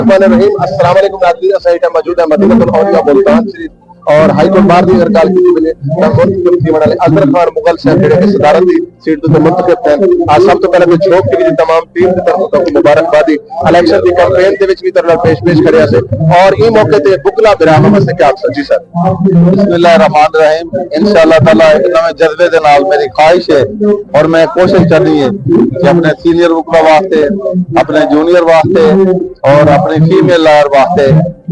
रहीम अस्सलाम वालेकुम नाज़रीन, असां हिते मौजूद है मदीनतुल औलिया मुल्तान शरीफ और हाई कोर्ट बार दी अगर गल कीती वने तां मुंतखब थी वणाले अज़हर खान मुगल साहब जेहड़े कि सदारत दी सीट तो मुंतखब थे। आज सब तो पहले तो झोंक टीवी दी तमाम टीम दी तरफ तो मुबारकबादी इलेक्शन दी कैंपेन दे विच भी तरह पेश करया से और ई मौके ते बुकला बिराम वास्ते क्या आप जी सर। बिस्मिल्लाहिर्रहमानिर्रहीम। इंशाअल्लाह ताला एक नवे जज्बे दे नाल मेरी ख्वाहिश है और मैं कोशिश करनी है कि अपने सीनियर वकला वास्ते, अपने जूनियर वास्ते और अपनी फीमेल लायर वास्ते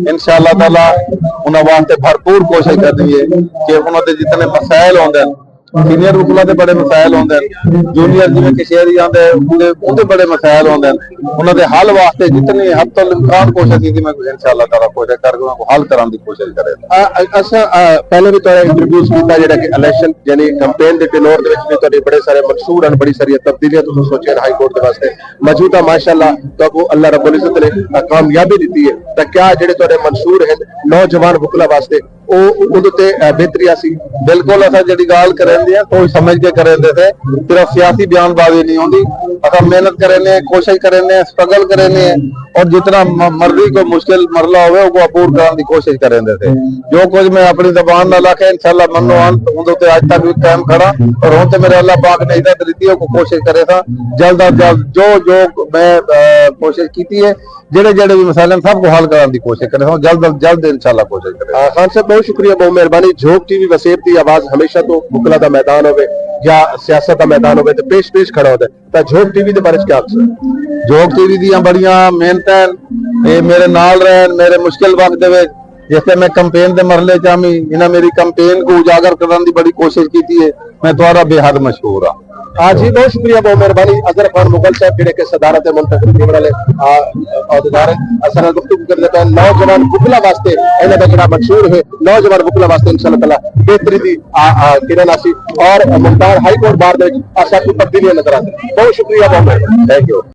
इंशाअल्लाह ताला उन्होंने वास्ते भरपूर कोशिश करनी है कि उन्होंने जितने मसाइल होंगे सीनियर वकला के बड़े मसाइल होंगे, जूनियर जिवें कशहरी आते उनके बड़े मसाइल होंगे, उन्होंने हल वास्ते जितनी हद तक इम्कान कोशिश की मैं इंशाअल्लाह ताला कोशिश करके उनको हल कराने की कोशिश करेगा। असा पहले भी तुहाडा इंटरव्यूज कीता जेहड़ा कि इलेक्शन यानी कैंपेन दे टेनोर दे विच भी तुहाडे बड़े सारे मंसूर हैं, बड़ी सारी तब्दीलियां तुसीं सोचे हाई कोर्ट दे वास्ते मौजूदा माशाअल्लाह तो अल्लाह रब्बुल इज्जत ने कामयाबी दी है। तो क्या जेहड़े तुहाडे मंसूर हैं नौजवान वकला वास्ते बेहतरी आसी? बिल्कुल असा जी गाल करेंगे सोच समझ के करेंगे थे, सिर्फ सियासी बयानबाजी नहीं होती। असा मेहनत करेंगे, कोशिश करेंगे, स्ट्रगल करेंगे और जितना मर्जी को मुश्किल मरला हो वो पूर्ण करने की कोशिश करेंगे थे। जो कुछ मैं अपनी जबान ना लाके इंशाअल्लाह मनो उन्होंने आज तक भी कायम खड़ा और हूं तो मेरे अल्लाह पाक ने हिदायत दी है को कोशिश करे था जल्द अज जल्द जो मैं कोशिश की है जेड़े जेड़े भी मसाले सबको हल कराने की कोशिश करे जल्द अज जल्द इंशाअल्लाह कोशिश करे। खान साहब बहुत शुक्रिया, बहुत मेहरबानी। झोंक टीवी वसेब की आवाज हमेशा तो मुकला का मैदान हो या सियासत का मैदान हो तो पेश पेश खड़ा होता है। झोंक टीवी के बारे में क्या आखिर? झोंक टीवी दी बड़िया मेहनत मेरे नाल रहे मेरे मुश्किल वक्त जैसे मैं कैंपेन के मरले चामी इन्हें मेरी कैंपेन को उजागर करने की बड़ी कोशिश की है। मैं तुम्हारा बेहद मशहूर हाँ। हाँ जी, बहुत शुक्रिया, बहुत मेहरबानी। अज़हर खान मुगल साहब जेडे के सदारत मुंतखब वाले अहदेदार असल गुफ्तगू करते पे नौजवान वकला वास्ते इन्हां दा जेहड़ा मंशूर है नौजवान वकला वास्ते इंशाअल्लाह ताला बेहतरी दी किरण आसी और मुल्तान हाई कोर्ट बार दे विच असा कोई तब्दीली नजर आती। बहुत शुक्रिया, बहुत मेहरबानी, थैंक यू।